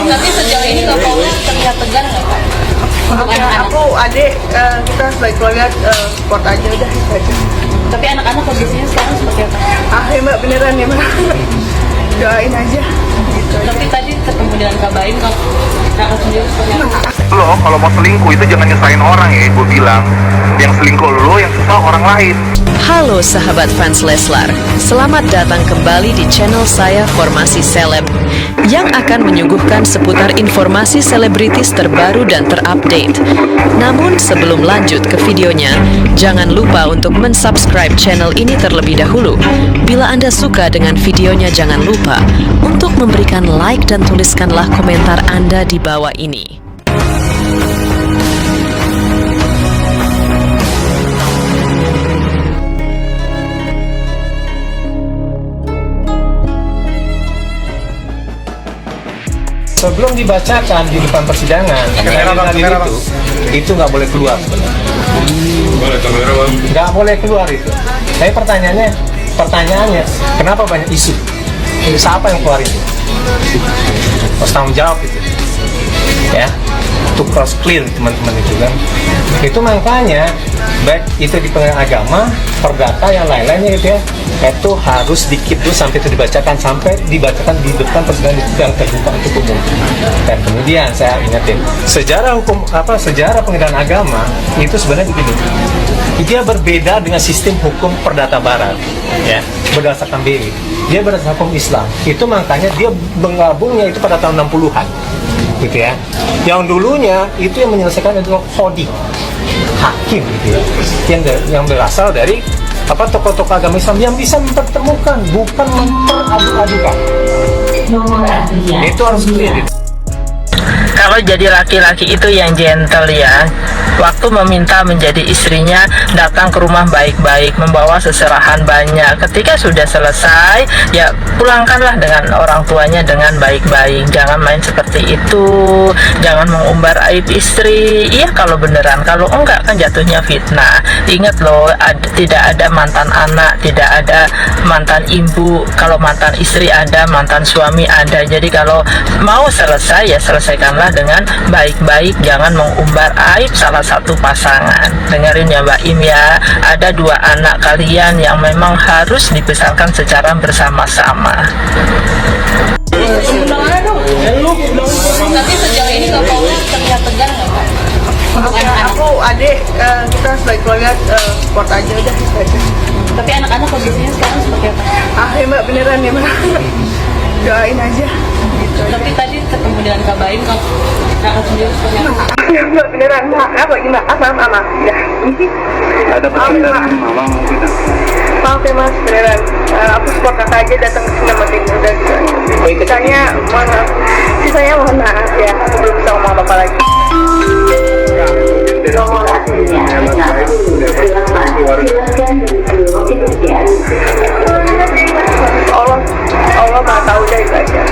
Tapi sejauh ini Kapolres terlihat tegar nggak Pak? Aku adik kita sebagai keluarga support aja udah itu aja. Tapi anak-anak kondisinya sekarang seperti apa? Mbak beneran ya Mbak. Doain aja gitu. Tapi tadi ketemu dengan Kabain, kakak sendiri seperti apa? Lo kalau mau selingkuh itu jangan nyusahin orang ya, gue bilang. Yang selingkuh lo, yang susah orang lain. Halo sahabat fans Leslar, selamat datang kembali di channel saya Formasi Seleb yang akan menyuguhkan seputar informasi selebritis terbaru dan terupdate. Namun sebelum lanjut ke videonya, jangan lupa untuk mensubscribe channel ini terlebih dahulu. Bila Anda suka dengan videonya, jangan lupa untuk memberikan like dan tuliskanlah komentar Anda di bawah ini. Sebelum dibacakan di depan persidangan, itu nggak boleh keluar sebenarnya. Nggak boleh keluar itu. Tapi pertanyaannya, kenapa banyak isu? Siapa yang keluar itu? Harus tanggung jawab itu. Ya, to cross clear teman-teman itu kan. Itu makanya baik itu di pengadilan agama, perdata yang lain-lainnya gitu ya. Itu harus dikit dulu sampai itu dibacakan di depan persidangan yang terbuka untuk umum. Dan kemudian saya ingetin sejarah pengadilan agama itu sebenarnya begini. Dia berbeda dengan sistem hukum perdata barat, ya, berdasarkan BI. Dia berdasarkan hukum Islam. Itu makanya dia menggabungnya itu pada tahun 60-an, gitu ya. Yang dulunya itu yang menyelesaikan itu qadhi, hakim, gitu ya, yang berasal dari tokoh-tokoh agama Islam yang bisa mempertemukan, bukan memperadu-adukan. Itu harus clear. Kalau jadi laki-laki itu yang gentle ya, waktu meminta menjadi istrinya datang ke rumah baik-baik, membawa seserahan banyak. Ketika sudah selesai, ya pulangkanlah dengan orang tuanya dengan baik-baik. Jangan main seperti itu, jangan mengumbar aib istri. Iya kalau beneran, kalau enggak kan jatuhnya fitnah. Ingat loh, tidak ada mantan anak, tidak ada mantan ibu. Kalau mantan istri ada, mantan suami ada. Jadi kalau mau selesai ya selesaikanlah dengan baik-baik, jangan mengumbar aib salah satu pasangan. Dengerin ya Mbak Im ya, ada 2 anak kalian yang memang harus dibesarkan secara bersama-sama. Tapi sejauh ini Kapolres terlihat tegar nggak Pak? Aku adik kita sebagai keluarga support aja udah itu aja. Tapi anak-anak kondisinya sekarang seperti apa? Mbak beneran ya Mbak. Doain aja gitu. Tapi tadi ketemu dengan Kabain, kakak sendiri seperti apa? Mbak beneran Mbak. Apa gimana? Mama. Ya. Ada pesan dari mama mungkin? Maaf ya Mas, beneran. Aku support kakak aja datang ke sini sama tim udah gitu. Sisanya mohon maaf ya. Aku belum bisa ngomong apa lagi. Allah Maha tahu deh itu aja.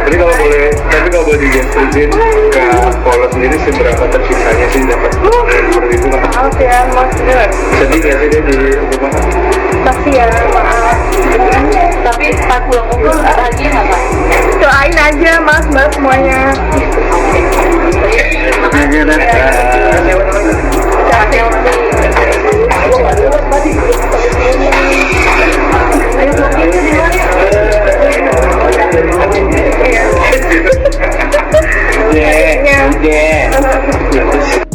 Tapi kalau boleh digestusin ke Polres sendiri seberapa tersiksanya sih dapat seperti itu? Maaf ya Mas, beneran. Sedih nggak sih dia di rumah? Pasti ya, maaf. Tapi pas pulang kumpul bahagia nggak Pak? Doain aja Mas, Mbak semuanya.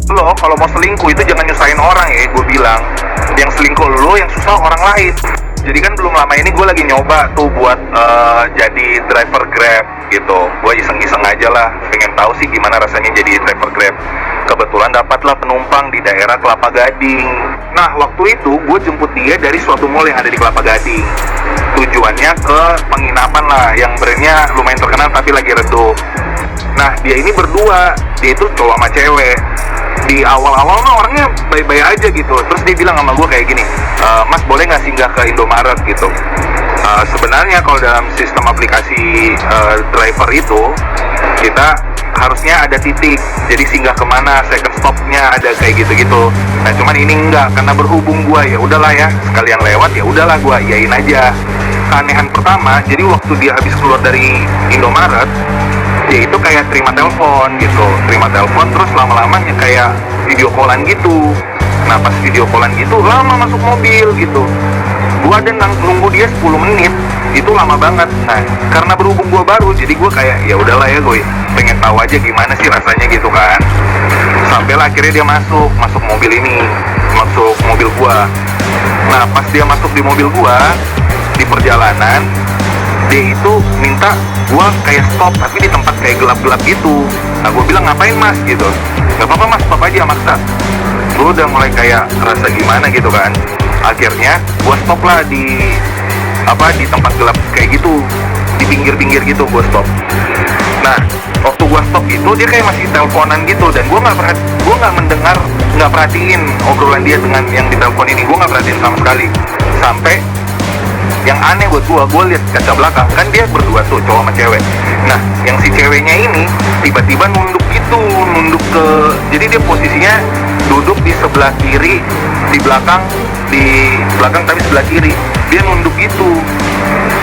Lo kalau mau selingkuh itu jangan nyusahin orang ya, gue bilang. Yang selingkuh lo, yang susah orang lain. Jadi kan belum lama ini gue lagi nyoba tuh buat jadi driver Grab gitu. Gue iseng-iseng aja lah, pengen tahu sih gimana rasanya jadi driver Grab. Kebetulan dapatlah penumpang di daerah Kelapa Gading. Nah waktu itu gue jemput dia dari suatu mall yang ada di Kelapa Gading. Tujuannya ke penginapan lah, yang brandnya lumayan terkenal tapi lagi redup. Nah dia ini berdua, dia itu cowok sama cewek. Di awal-awal mah orangnya baik-baik aja gitu. Terus dia bilang sama gue kayak gini, Mas boleh nggak singgah ke Indomaret gitu. Sebenarnya kalau dalam sistem aplikasi driver itu kita harusnya ada titik, jadi singgah kemana, second stopnya ada kayak gitu-gitu. Nah cuman ini enggak, karena berhubung gue ya udahlah ya sekalian lewat ya udahlah gue iyain aja. keanehan pertama, jadi waktu dia habis keluar dari Indomaret, dia itu kayak terima telepon gitu, terus lama-lamanya kayak video callan gitu. Nah pas video callan gitu lama masuk mobil gitu, gua ada nunggu dia 10 menit, itu lama banget. Nah karena berhubung gua baru, jadi gua kayak ya udahlah ya, gue pengen tahu aja gimana sih rasanya gitu kan. Sampailah akhirnya dia masuk mobil ini, masuk mobil gua. Nah pas dia masuk di mobil gua, di perjalanan dia itu minta gua kayak stop, tapi di tempat kayak gelap-gelap gitu. Nah gua bilang ngapain mas gitu, nggak apa-apa mas, stop aja maksa. Gua udah mulai kayak rasa gimana gitu kan. Akhirnya gua stop lah di tempat gelap kayak gitu, di pinggir-pinggir gitu gua stop. Nah waktu gua stop itu dia kayak masih teleponan gitu, dan gua nggak perhatiin obrolan dia dengan yang ditelepon ini. Gua nggak perhatiin sama sekali. Sampai yang aneh buat gua lihat kaca belakang, kan dia berdua tuh, cowok sama cewek. Nah yang si ceweknya ini tiba-tiba nunduk gitu, jadi dia posisinya duduk di sebelah kiri, di belakang tapi sebelah kiri, dia nunduk gitu.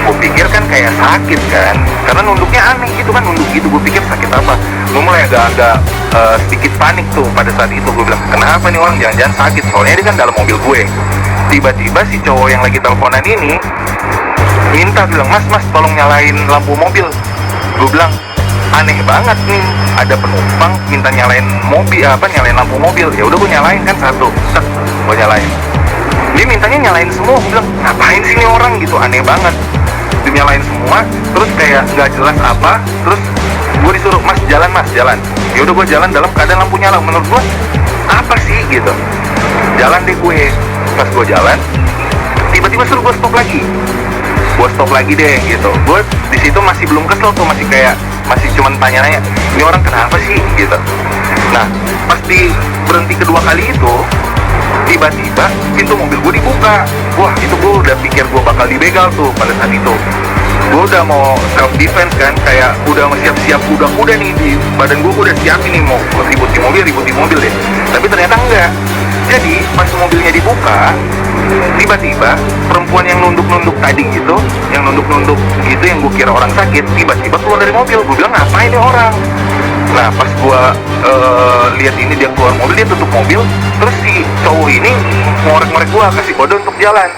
Gue pikir kan kayak sakit kan, karena nunduknya aneh gitu kan, nunduk gitu. Gue pikir sakit apa, gue mulai agak sedikit panik tuh pada saat itu. Gue bilang kenapa nih orang, jangan-jangan sakit, soalnya dia kan dalam mobil gue. Tiba-tiba si cowok yang lagi teleponan ini minta, bilang mas tolong nyalain lampu mobil. Gue bilang aneh banget nih, ada penumpang minta nyalain lampu mobil. Ya udah gue nyalain kan satu, gue nyalain. Dia mintanya nyalain semua. Gue bilang ngapain sih nih orang gitu, aneh banget. Dia nyalain semua, terus kayak nggak jelas apa. Terus gue disuruh mas jalan. Ya udah gue jalan dalam keadaan lampu nyala. Menurut gue apa sih gitu, jalan deh gue. Pas gue jalan, tiba-tiba suruh gue stop lagi. Gue stop lagi deh gitu. Gue di situ masih belum kesel tuh, masih cuman tanya-nanya, ini orang kenapa sih gitu. Nah pas di berhenti kedua kali itu, tiba-tiba pintu mobil gue dibuka. Wah itu gue udah pikir gue bakal dibegal tuh pada saat itu. Gue udah mau self defense kan, kayak udah mau siap-siap kuda-kuda nih di badan gue udah siapin nih, mau ribut di mobil deh. Tapi ternyata enggak. Jadi pas mobilnya dibuka, tiba-tiba perempuan yang nunduk-nunduk tadi gitu, yang gue kira orang sakit, tiba-tiba keluar dari mobil. Gue bilang ngapain nih orang. Nah pas gue lihat ini dia keluar mobil, dia tutup mobil, terus si cowok ini ngorek-ngorek gue, kasih kode untuk jalan.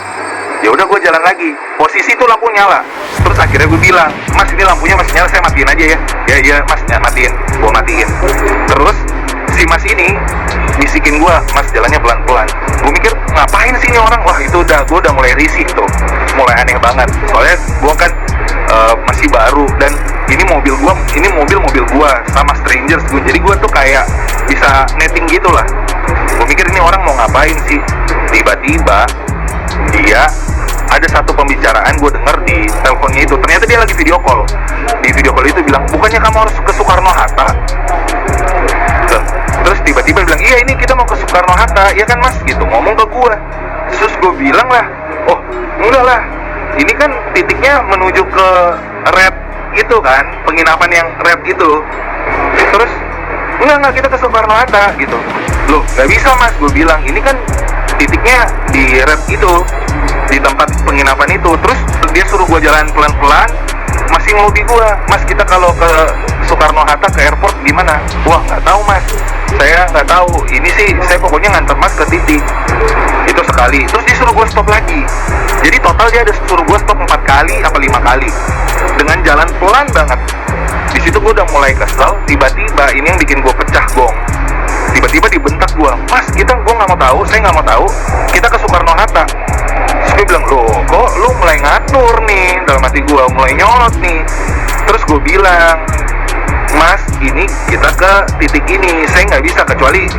Ya udah gue jalan lagi, posisi itu lampu nyala. Terus akhirnya gue bilang, mas ini lampunya masih nyala, saya matiin aja ya. Ya mas matiin, gue matiin. Terus si mas ini bisikin gue, mas jalannya pelan-pelan. Gue mikir ngapain sih ini orang. Wah itu gue udah mulai risih tuh, mulai aneh banget. Soalnya gue kan masih baru, dan ini mobil gue sama strangers gue, jadi gue tuh kayak bisa netting gitu lah. Gue mikir ini orang mau ngapain sih. Tiba-tiba dia ada satu pembicaraan gue denger di teleponnya itu. Ternyata dia lagi video call. Di video call itu bilang, bukannya kamu harus ke Soekarno-Hatta? Terus tiba-tiba bilang, iya ini kita mau ke Soekarno-Hatta, ya kan mas gitu, ngomong ke gue. Terus gue bilang lah, oh enggak lah, ini kan titiknya menuju ke Red itu kan, penginapan yang Red itu. Terus enggak kita ke Soekarno-Hatta gitu. Loh nggak bisa mas, gue bilang ini kan titiknya di Red itu, di tempat penginapan itu. Terus dia suruh gue jalan pelan-pelan, masih ngelobi gue, mas kita kalau ke Soekarno-Hatta ke airport gimana? Wah nggak tahu mas, saya nggak tahu. Ini sih saya pokoknya nganter mas ke titik itu sekali. Terus disuruh gue stop lagi. Jadi total dia ada suruh gue stop 4 kali apa 5 kali dengan jalan pelan banget. Di situ gue udah mulai kesel. Tiba-tiba ini yang bikin gue pecah gong. Tiba-tiba dibentak gue, mas gue nggak mau tahu, saya nggak mau tahu, kita ke Soekarno-Hatta. Terus gue bilang, loh kok lu mulai ngatur nih, dalam hati gue mulai nyolot nih. Terus gue bilang, mas ini kita ke titik ini, saya nggak bisa kecuali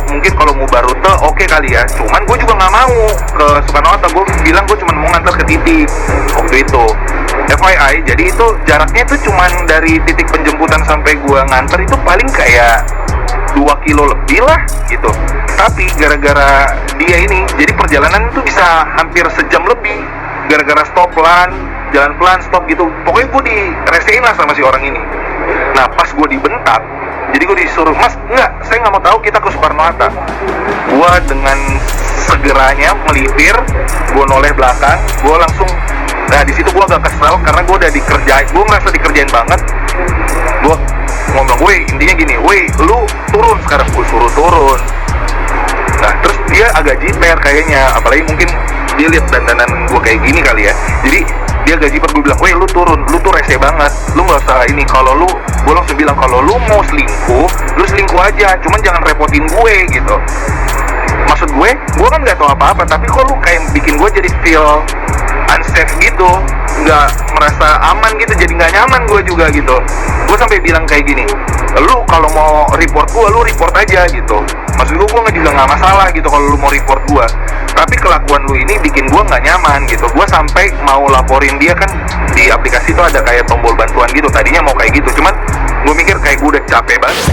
mungkin kalau mau rute oke kali ya, cuman gue juga nggak mau ke Soekarno-Hatta. Gue bilang gue cuma mau nganter ke titik waktu itu. FYI, jadi itu jaraknya tuh cuman dari titik penjemputan sampai gue nganter itu paling kayak 2 kilo lebih lah gitu. Tapi gara-gara dia ini, jadi perjalanan itu bisa hampir sejam lebih. Gara-gara stop pelan, jalan pelan, stop gitu. Pokoknya gue diresein lah sama si orang ini. Nah pas gue dibentak, jadi gue disuruh, mas enggak, saya nggak mau tahu, kita ke Soekarno-Hatta. Gue dengan segeranya melipir, gue noleh belakang, gue langsung Nah di situ gue agak kesel karena gue udah dikerjain, gue ngerasa dikerjain banget. Gue ngomong, weh intinya gini, weh lu turun sekarang, gue suruh turun. Nah terus dia agak jiper kayaknya, apalagi mungkin dia lihat dandanan gue kayak gini kali ya. Jadi dia agak jiper, gue bilang, weh lu turun, lu tuh rese banget, lu nggak usah ini. Kalau lu, gue langsung bilang kalau lu mau selingkuh, lu selingkuh aja, cuman jangan repotin gue gitu. Maksud gue kan nggak tahu apa-apa, tapi kok lu kayak bikin gue jadi feel unsafe gitu, nggak merasa aman gitu, jadi nggak nyaman gue juga gitu. Gue sampai bilang kayak gini, lu kalau mau report gue, lu report aja gitu. Maksud gue juga nggak masalah gitu kalau lu mau report gue, tapi kelakuan lu ini bikin gue nggak nyaman gitu. Gue sampai mau laporin dia, kan di aplikasi itu ada kayak tombol bantuan gitu, tadinya mau kayak gitu, cuman gue mikir kayak gue udah capek banget.